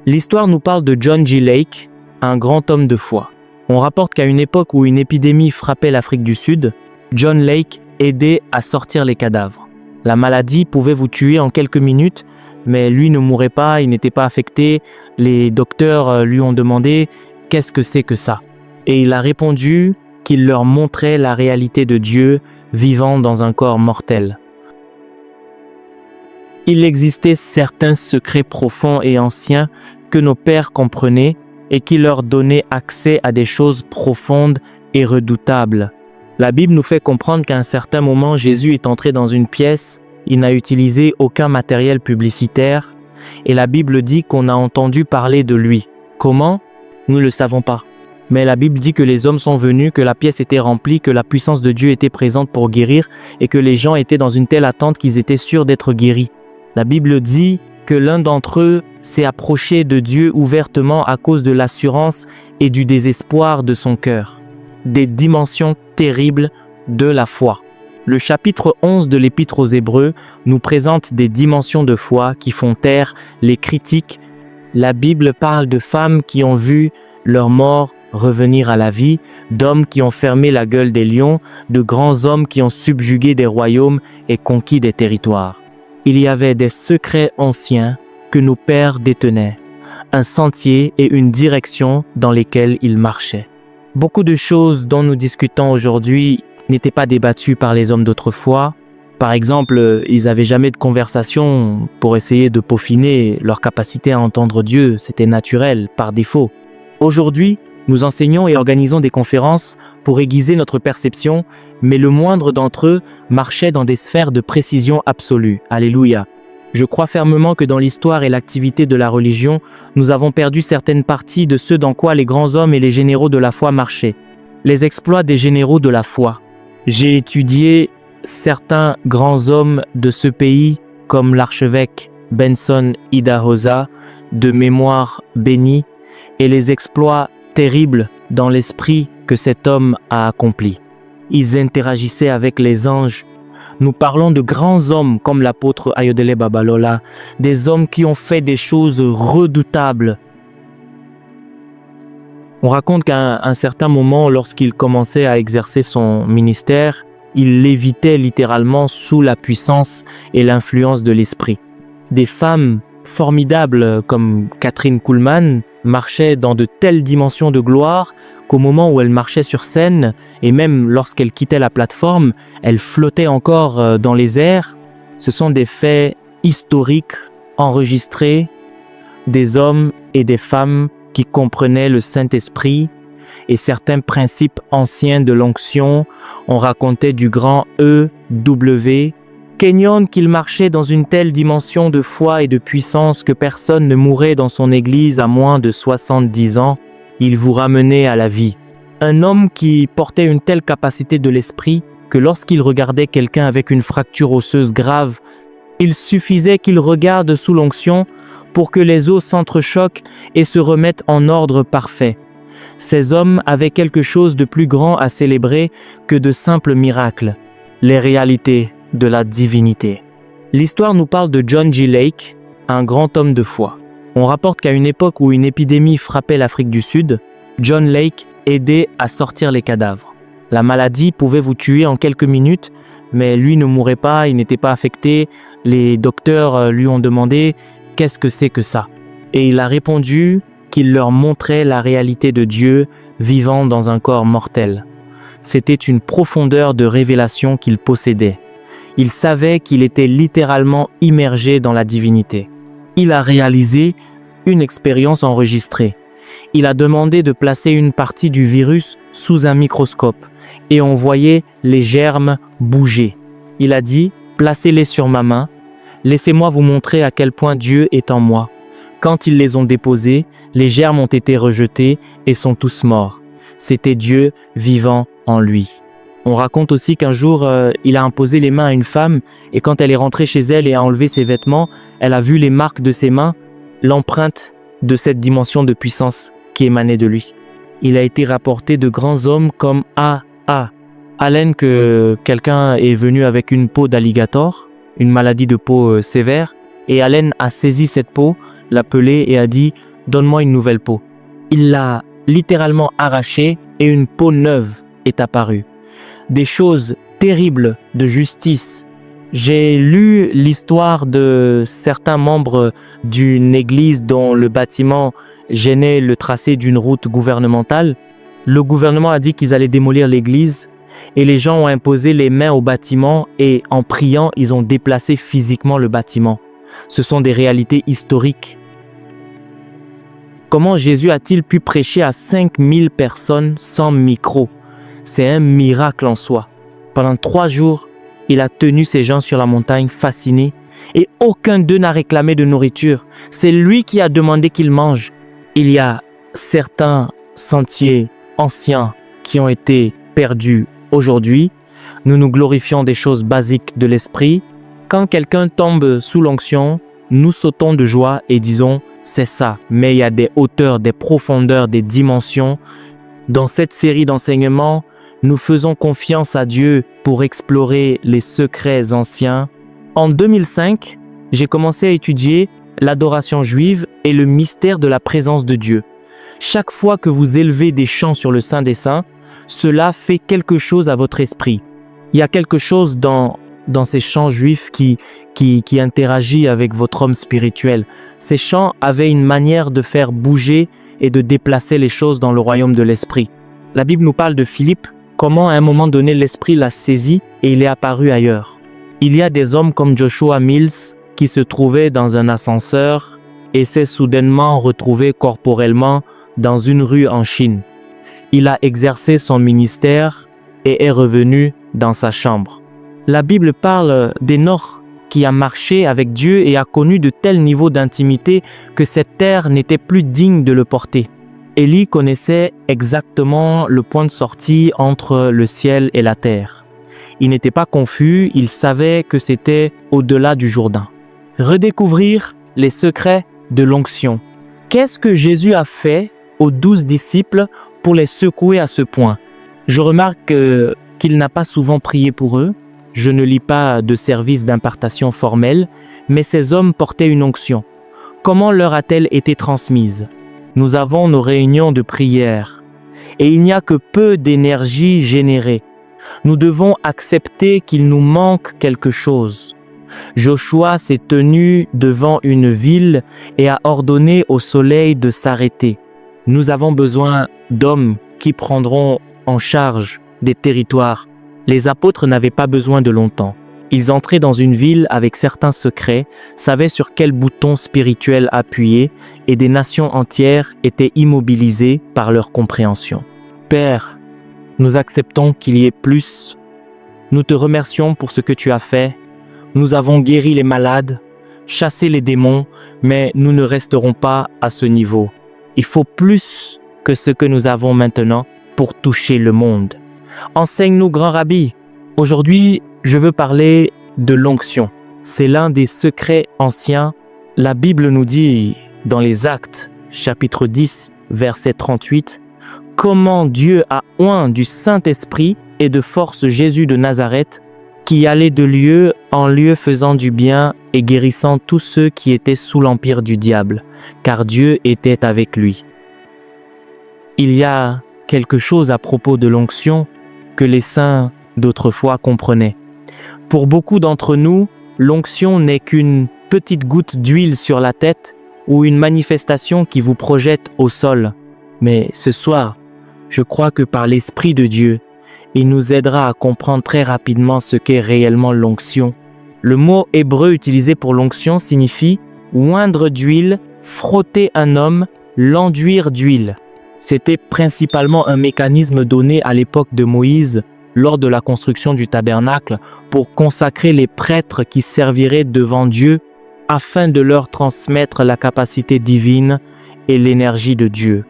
L'histoire nous parle de John G. Lake, un grand homme de foi. On rapporte qu'à une époque où une épidémie frappait l'Afrique du Sud, John Lake aidait à sortir les cadavres. La maladie pouvait vous tuer en quelques minutes, mais lui ne mourait pas, il n'était pas affecté. Les docteurs lui ont demandé « Qu'est-ce que c'est que ça ?» Et il a répondu qu'il leur montrait la réalité de Dieu vivant dans un corps mortel. Il existait certains secrets profonds et anciens que nos pères comprenaient et qui leur donnaient accès à des choses profondes et redoutables. La Bible nous fait comprendre qu'à un certain moment, Jésus est entré dans une pièce, il n'a utilisé aucun matériel publicitaire et la Bible dit qu'on a entendu parler de lui. Comment? Nous ne le savons pas. Mais la Bible dit que les hommes sont venus, que la pièce était remplie, que la puissance de Dieu était présente pour guérir et que les gens étaient dans une telle attente qu'ils étaient sûrs d'être guéris. La Bible dit que l'un d'entre eux s'est approché de Dieu ouvertement à cause de l'assurance et du désespoir de son cœur. Des dimensions terribles de la foi. Le chapitre 11 de l'Épître aux Hébreux nous présente des dimensions de foi qui font taire les critiques. La Bible parle de femmes qui ont vu leur mort revenir à la vie, d'hommes qui ont fermé la gueule des lions, de grands hommes qui ont subjugué des royaumes et conquis des territoires. Il y avait des secrets anciens que nos pères détenaient, un sentier et une direction dans lesquels ils marchaient. Beaucoup de choses dont nous discutons aujourd'hui n'étaient pas débattues par les hommes d'autrefois. Par exemple, ils n'avaient jamais de conversation pour essayer de peaufiner leur capacité à entendre Dieu, c'était naturel, par défaut. Aujourd'hui, nous enseignons et organisons des conférences pour aiguiser notre perception, mais le moindre d'entre eux marchait dans des sphères de précision absolue. Alléluia. Je crois fermement que dans l'histoire et l'activité de la religion, nous avons perdu certaines parties de ce dans quoi les grands hommes et les généraux de la foi marchaient. Les exploits des généraux de la foi. J'ai étudié certains grands hommes de ce pays, comme l'archevêque Benson Idahosa, de mémoire bénie, et les exploits terribles dans l'esprit que cet homme a accompli. Ils interagissaient avec les anges. Nous parlons de grands hommes comme l'apôtre Ayodele Babalola, des hommes qui ont fait des choses redoutables. On raconte qu'à un certain moment, lorsqu'il commençait à exercer son ministère, il lévitait littéralement sous la puissance et l'influence de l'esprit. Des femmes formidables comme Catherine Kuhlman marchait dans de telles dimensions de gloire qu'au moment où elle marchait sur scène, et même lorsqu'elle quittait la plateforme, elle flottait encore dans les airs. Ce sont des faits historiques enregistrés, des hommes et des femmes qui comprenaient le Saint-Esprit et certains principes anciens de l'onction. On racontait du grand E.W. Kenyon qu'il marchait dans une telle dimension de foi et de puissance que personne ne mourait dans son église à moins de 70 ans. Il vous ramenait à la vie. Un homme qui portait une telle capacité de l'esprit que lorsqu'il regardait quelqu'un avec une fracture osseuse grave, il suffisait qu'il regarde sous l'onction pour que les os s'entrechoquent et se remettent en ordre parfait. Ces hommes avaient quelque chose de plus grand à célébrer que de simples miracles, les réalités de la divinité. L'histoire nous parle de John G. Lake, un grand homme de foi. On rapporte qu'à une époque où une épidémie frappait l'Afrique du Sud, John Lake aidait à sortir les cadavres. La maladie pouvait vous tuer en quelques minutes, mais lui ne mourait pas, il n'était pas affecté. Les docteurs lui ont demandé « Qu'est-ce que c'est que ça ?» Et il a répondu qu'il leur montrait la réalité de Dieu vivant dans un corps mortel. C'était une profondeur de révélation qu'il possédait. Il savait qu'il était littéralement immergé dans la divinité. Il a réalisé une expérience enregistrée. Il a demandé de placer une partie du virus sous un microscope et on voyait les germes bouger. Il a dit « Placez-les sur ma main, laissez-moi vous montrer à quel point Dieu est en moi. » Quand ils les ont déposés, les germes ont été rejetés et sont tous morts. C'était Dieu vivant en lui. On raconte aussi qu'un jour, il a imposé les mains à une femme et quand elle est rentrée chez elle et a enlevé ses vêtements, elle a vu les marques de ses mains, l'empreinte de cette dimension de puissance qui émanait de lui. Il a été rapporté de grands hommes comme Allen, que quelqu'un est venu avec une peau d'alligator, une maladie de peau sévère, et Allen a saisi cette peau, l'a pelée et a dit donne-moi une nouvelle peau. Il l'a littéralement arraché et une peau neuve est apparue. Des choses terribles de justice. J'ai lu l'histoire de certains membres d'une église dont le bâtiment gênait le tracé d'une route gouvernementale. Le gouvernement a dit qu'ils allaient démolir l'église et les gens ont imposé les mains au bâtiment et en priant, ils ont déplacé physiquement le bâtiment. Ce sont des réalités historiques. Comment Jésus a-t-il pu prêcher à 5000 personnes sans micro? C'est un miracle en soi. Pendant 3 jours, il a tenu ces gens sur la montagne fascinés et aucun d'eux n'a réclamé de nourriture. C'est lui qui a demandé qu'ils mangent. Il y a certains sentiers anciens qui ont été perdus aujourd'hui. Nous nous glorifions des choses basiques de l'esprit. Quand quelqu'un tombe sous l'onction, nous sautons de joie et disons « c'est ça ». Mais il y a des hauteurs, des profondeurs, des dimensions. Dans cette série d'enseignements, nous faisons confiance à Dieu pour explorer les secrets anciens. En 2005, j'ai commencé à étudier l'adoration juive et le mystère de la présence de Dieu. Chaque fois que vous élevez des chants sur le Saint des Saints, cela fait quelque chose à votre esprit. Il y a quelque chose dans ces chants juifs qui interagit avec votre homme spirituel. Ces chants avaient une manière de faire bouger et de déplacer les choses dans le royaume de l'esprit. La Bible nous parle de Philippe, comment à un moment donné l'esprit l'a saisi et il est apparu ailleurs. Il y a des hommes comme Joshua Mills qui se trouvaient dans un ascenseur et s'est soudainement retrouvé corporellement dans une rue en Chine. Il a exercé son ministère et est revenu dans sa chambre. La Bible parle d'Hénoch qui a marché avec Dieu et a connu de tels niveaux d'intimité que cette terre n'était plus digne de le porter. Élie connaissait exactement le point de sortie entre le ciel et la terre. Il n'était pas confus, il savait que c'était au-delà du Jourdain. Redécouvrir les secrets de l'onction. Qu'est-ce que Jésus a fait aux 12 disciples pour les secouer à ce point? Je remarque qu'il n'a pas souvent prié pour eux. Je ne lis pas de service d'impartation formelle, mais ces hommes portaient une onction. Comment leur a-t-elle été transmise? Nous avons nos réunions de prière et il n'y a que peu d'énergie générée. Nous devons accepter qu'il nous manque quelque chose. Joshua s'est tenu devant une ville et a ordonné au soleil de s'arrêter. Nous avons besoin d'hommes qui prendront en charge des territoires. Les apôtres n'avaient pas besoin de longtemps. Ils entraient dans une ville avec certains secrets, savaient sur quel bouton spirituel appuyer et des nations entières étaient immobilisées par leur compréhension. Père, nous acceptons qu'il y ait plus. Nous te remercions pour ce que tu as fait. Nous avons guéri les malades, chassé les démons, mais nous ne resterons pas à ce niveau. Il faut plus que ce que nous avons maintenant pour toucher le monde. Enseigne-nous, grand Rabbi. Aujourd'hui, je veux parler de l'onction. C'est l'un des secrets anciens. La Bible nous dit dans les Actes, chapitre 10, verset 38, « Comment Dieu a oint du Saint-Esprit et de force Jésus de Nazareth, qui allait de lieu en lieu faisant du bien et guérissant tous ceux qui étaient sous l'empire du diable, car Dieu était avec lui. » Il y a quelque chose à propos de l'onction que les saints d'autrefois comprenaient. Pour beaucoup d'entre nous, l'onction n'est qu'une petite goutte d'huile sur la tête ou une manifestation qui vous projette au sol. Mais ce soir, je crois que par l'Esprit de Dieu, il nous aidera à comprendre très rapidement ce qu'est réellement l'onction. Le mot hébreu utilisé pour l'onction signifie oindre d'huile, frotter un homme, l'enduire d'huile. C'était principalement un mécanisme donné à l'époque de Moïse lors de la construction du tabernacle pour consacrer les prêtres qui serviraient devant Dieu afin de leur transmettre la capacité divine et l'énergie de Dieu.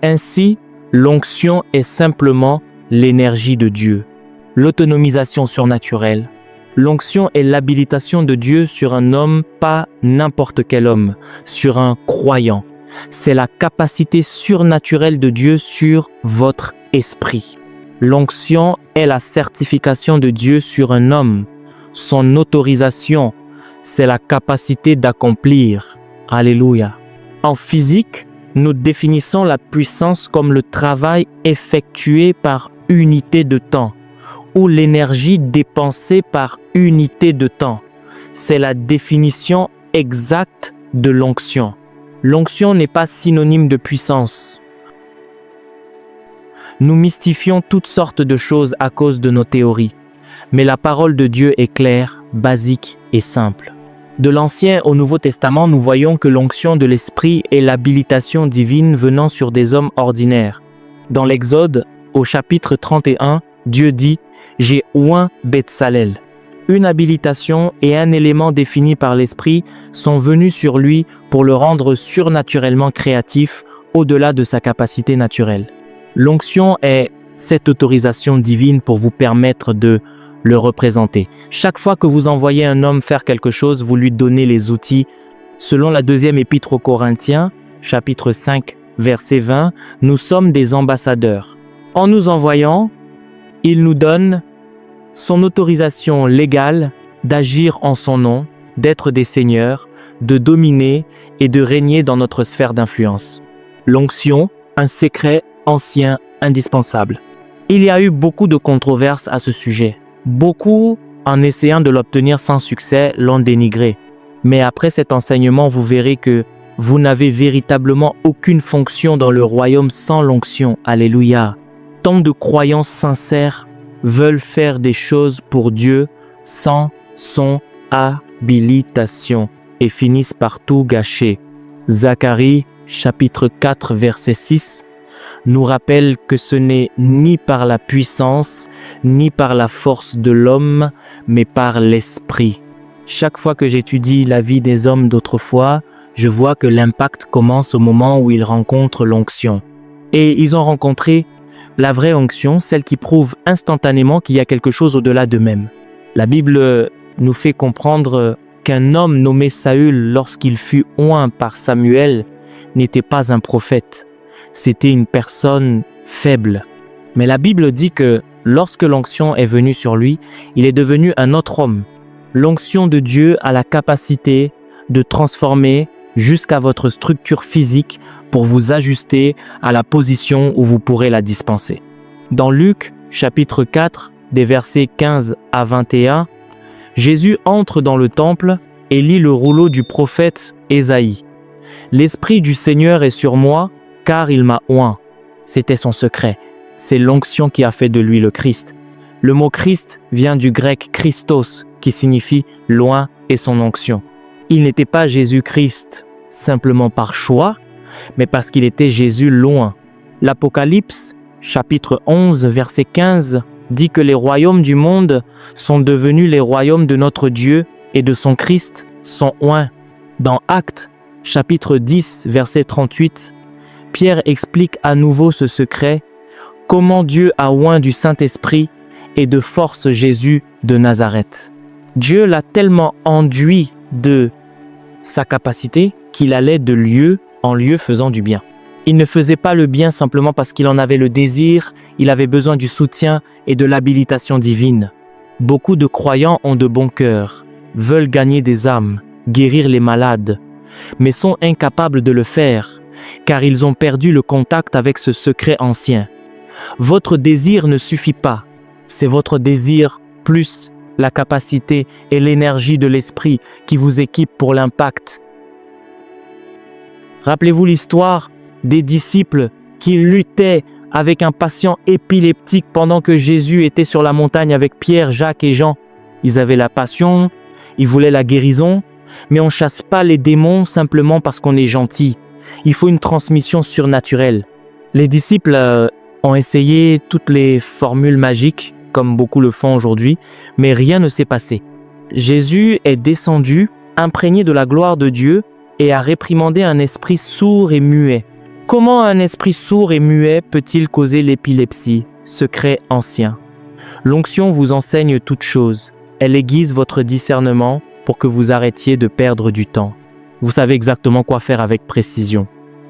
Ainsi, l'onction est simplement l'énergie de Dieu, l'autonomisation surnaturelle. L'onction est l'habilitation de Dieu sur un homme, pas n'importe quel homme, sur un croyant. C'est la capacité surnaturelle de Dieu sur votre esprit. L'onction est la certification de Dieu sur un homme. Son autorisation, c'est la capacité d'accomplir. Alléluia. En physique, nous définissons la puissance comme le travail effectué par unité de temps ou l'énergie dépensée par unité de temps. C'est la définition exacte de l'onction. L'onction n'est pas synonyme de puissance. Nous mystifions toutes sortes de choses à cause de nos théories, mais la parole de Dieu est claire, basique et simple. De l'Ancien au Nouveau Testament, nous voyons que l'onction de l'Esprit est l'habilitation divine venant sur des hommes ordinaires. Dans l'Exode, au chapitre 31, Dieu dit « J'ai oint Betsalel ». Une habilitation et un élément défini par l'Esprit sont venus sur lui pour le rendre surnaturellement créatif au-delà de sa capacité naturelle. L'onction est cette autorisation divine pour vous permettre de le représenter. Chaque fois que vous envoyez un homme faire quelque chose, vous lui donnez les outils. Selon la deuxième épître aux Corinthiens, chapitre 5, verset 20, nous sommes des ambassadeurs. En nous envoyant, il nous donne son autorisation légale d'agir en son nom, d'être des seigneurs, de dominer et de régner dans notre sphère d'influence. L'onction, un secret ancien indispensable. Il y a eu beaucoup de controverses à ce sujet. Beaucoup, en essayant de l'obtenir sans succès, l'ont dénigré. Mais après cet enseignement, vous verrez que vous n'avez véritablement aucune fonction dans le royaume sans l'onction. Alléluia. Tant de croyants sincères veulent faire des choses pour Dieu sans son habilitation et finissent par tout gâcher. Zacharie, chapitre 4, verset 6, nous rappelle que ce n'est ni par la puissance, ni par la force de l'homme, mais par l'esprit. Chaque fois que j'étudie la vie des hommes d'autrefois, je vois que l'impact commence au moment où ils rencontrent l'onction. Et ils ont rencontré la vraie onction, celle qui prouve instantanément qu'il y a quelque chose au-delà d'eux-mêmes. La Bible nous fait comprendre qu'un homme nommé Saül, lorsqu'il fut oint par Samuel, n'était pas un prophète. C'était une personne faible. Mais la Bible dit que lorsque l'onction est venue sur lui, il est devenu un autre homme. L'onction de Dieu a la capacité de transformer jusqu'à votre structure physique pour vous ajuster à la position où vous pourrez la dispenser. Dans Luc, chapitre 4, des versets 15 à 21, Jésus entre dans le temple et lit le rouleau du prophète Ésaïe. « L'Esprit du Seigneur est sur moi, car il m'a oint. » C'était son secret. C'est l'onction qui a fait de lui le Christ. Le mot Christ vient du grec Christos, qui signifie « loin » et son onction. Il n'était pas Jésus-Christ simplement par choix, mais parce qu'il était Jésus loin. L'Apocalypse, chapitre 11, verset 15, dit que les royaumes du monde sont devenus les royaumes de notre Dieu et de son Christ, son oint. Dans Actes, chapitre 10, verset 38, Pierre explique à nouveau ce secret, comment Dieu a oint du Saint-Esprit et de force Jésus de Nazareth. Dieu l'a tellement enduit de sa capacité qu'il allait de lieu en lieu faisant du bien. Il ne faisait pas le bien simplement parce qu'il en avait le désir, il avait besoin du soutien et de l'habilitation divine. Beaucoup de croyants ont de bons cœurs, veulent gagner des âmes, guérir les malades, mais sont incapables de le faire, car ils ont perdu le contact avec ce secret ancien. Votre désir ne suffit pas, c'est votre désir plus la capacité et l'énergie de l'esprit qui vous équipe pour l'impact. Rappelez-vous l'histoire des disciples qui luttaient avec un patient épileptique pendant que Jésus était sur la montagne avec Pierre, Jacques et Jean. Ils avaient la passion, ils voulaient la guérison, mais on ne chasse pas les démons simplement parce qu'on est gentil. Il faut une transmission surnaturelle. Les disciples ont essayé toutes les formules magiques, comme beaucoup le font aujourd'hui, mais rien ne s'est passé. Jésus est descendu, imprégné de la gloire de Dieu, et a réprimandé un esprit sourd et muet. Comment un esprit sourd et muet peut-il causer l'épilepsie? Secret ancien. L'onction vous enseigne toutes choses. Elle aiguise votre discernement pour que vous arrêtiez de perdre du temps. Vous savez exactement quoi faire avec précision.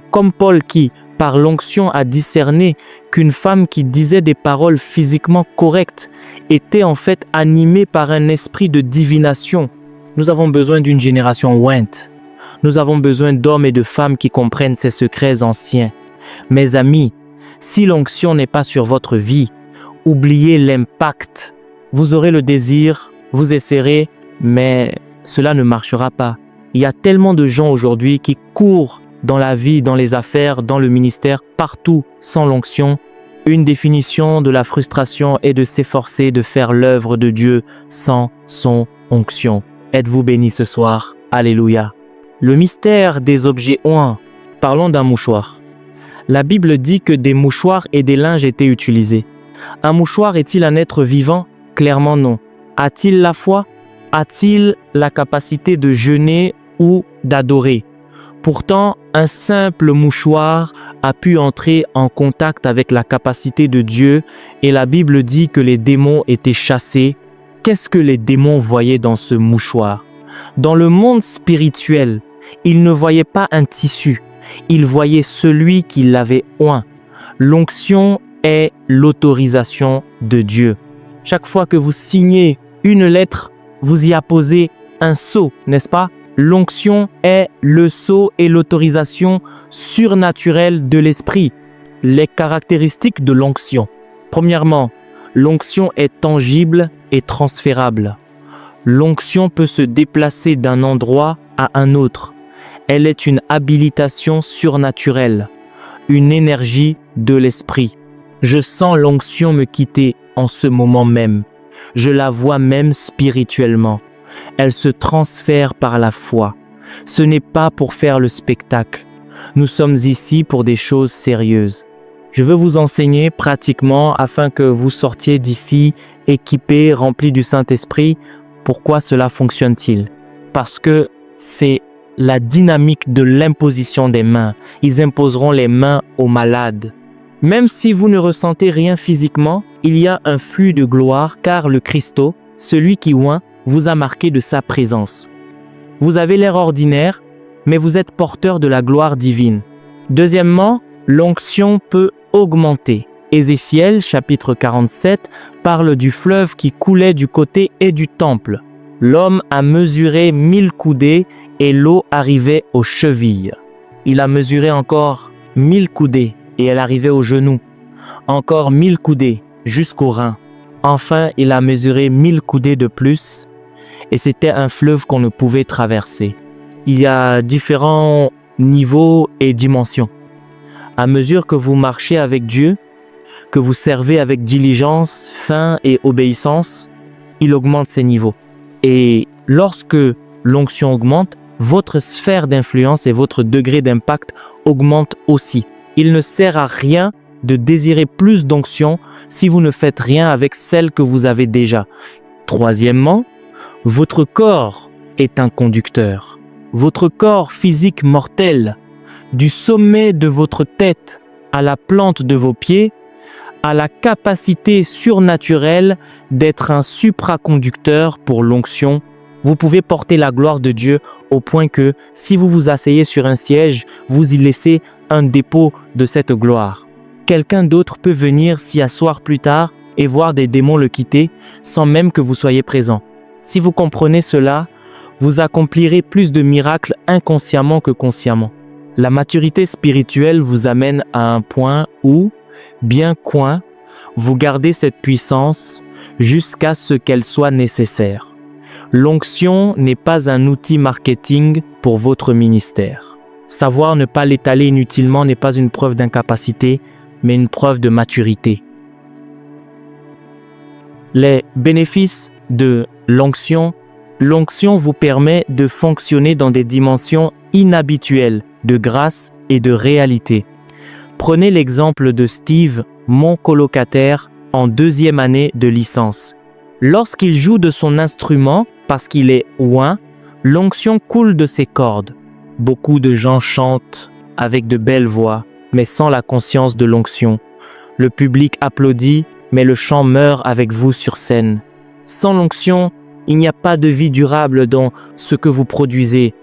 Comme Paul qui, par l'onction, a discerné qu'une femme qui disait des paroles physiquement correctes était en fait animée par un esprit de divination. Nous avons besoin d'une génération ointe. Nous avons besoin d'hommes et de femmes qui comprennent ces secrets anciens. Mes amis, si l'onction n'est pas sur votre vie, oubliez l'impact. Vous aurez le désir, vous essaierez, mais cela ne marchera pas. Il y a tellement de gens aujourd'hui qui courent dans la vie, dans les affaires, dans le ministère, partout sans l'onction. Une définition de la frustration est de s'efforcer de faire l'œuvre de Dieu sans son onction. Êtes-vous bénis ce soir? Alléluia. Le mystère des objets oints. Parlons d'un mouchoir. La Bible dit que des mouchoirs et des linges étaient utilisés. Un mouchoir est-il un être vivant? Clairement non. A-t-il la foi? A-t-il la capacité de jeûner ou d'adorer? Pourtant, un simple mouchoir a pu entrer en contact avec la capacité de Dieu et la Bible dit que les démons étaient chassés. Qu'est-ce que les démons voyaient dans ce mouchoir? Dans le monde spirituel, ils ne voyaient pas un tissu, ils voyaient celui qui l'avait oint. L'onction est l'autorisation de Dieu. Chaque fois que vous signez une lettre, vous y apposez un sceau, n'est-ce pas? L'onction est le sceau et l'autorisation surnaturelle de l'esprit. Les caractéristiques de l'onction. Premièrement, l'onction est tangible et transférable. L'onction peut se déplacer d'un endroit à un autre. Elle est une habilitation surnaturelle, une énergie de l'esprit. Je sens l'onction me quitter en ce moment même. Je la vois même spirituellement. Elle se transfère par la foi. Ce n'est pas pour faire le spectacle. Nous sommes ici pour des choses sérieuses. Je veux vous enseigner pratiquement afin que vous sortiez d'ici équipés, remplis du Saint-Esprit. Pourquoi cela fonctionne-t-il? Parce que c'est la dynamique de l'imposition des mains. Ils imposeront les mains aux malades. Même si vous ne ressentez rien physiquement, il y a un flux de gloire car le Christo, celui qui oint, vous a marqué de sa présence. Vous avez l'air ordinaire, mais vous êtes porteur de la gloire divine. Deuxièmement, l'onction peut augmenter. Ézéchiel, chapitre 47, parle du fleuve qui coulait du côté et du temple. L'homme a mesuré 1000 coudées et l'eau arrivait aux chevilles. Il a mesuré encore 1000 coudées et elle arrivait aux genoux. Encore 1000 coudées jusqu'aux reins. Enfin, il a mesuré 1000 coudées de plus et c'était un fleuve qu'on ne pouvait traverser. Il y a différents niveaux et dimensions. À mesure que vous marchez avec Dieu, que vous servez avec diligence, faim et obéissance, il augmente ses niveaux. Et lorsque l'onction augmente, votre sphère d'influence et votre degré d'impact augmente aussi. Il ne sert à rien de désirer plus d'onction si vous ne faites rien avec celle que vous avez déjà. Troisièmement, votre corps est un conducteur. Votre corps physique mortel, du sommet de votre tête à la plante de vos pieds, a la capacité surnaturelle d'être un supraconducteur pour l'onction. Vous pouvez porter la gloire de Dieu au point que si vous vous asseyez sur un siège, vous y laissez un dépôt de cette gloire. Quelqu'un d'autre peut venir s'y asseoir plus tard et voir des démons le quitter sans même que vous soyez présent. Si vous comprenez cela, vous accomplirez plus de miracles inconsciemment que consciemment. La maturité spirituelle vous amène à un point où, bien qu'oint, vous gardez cette puissance jusqu'à ce qu'elle soit nécessaire. L'onction n'est pas un outil marketing pour votre ministère. Savoir ne pas l'étaler inutilement n'est pas une preuve d'incapacité, mais une preuve de maturité. Les bénéfices de l'onction. L'onction vous permet de fonctionner dans des dimensions inhabituelles de grâce et de réalité. Prenez l'exemple de Steve, mon colocataire, en 2e année de licence. Lorsqu'il joue de son instrument, parce qu'il est oint, l'onction coule de ses cordes. Beaucoup de gens chantent avec de belles voix, mais sans la conscience de l'onction. Le public applaudit, mais le chant meurt avec vous sur scène. Sans l'onction, il n'y a pas de vie durable dans ce que vous produisez.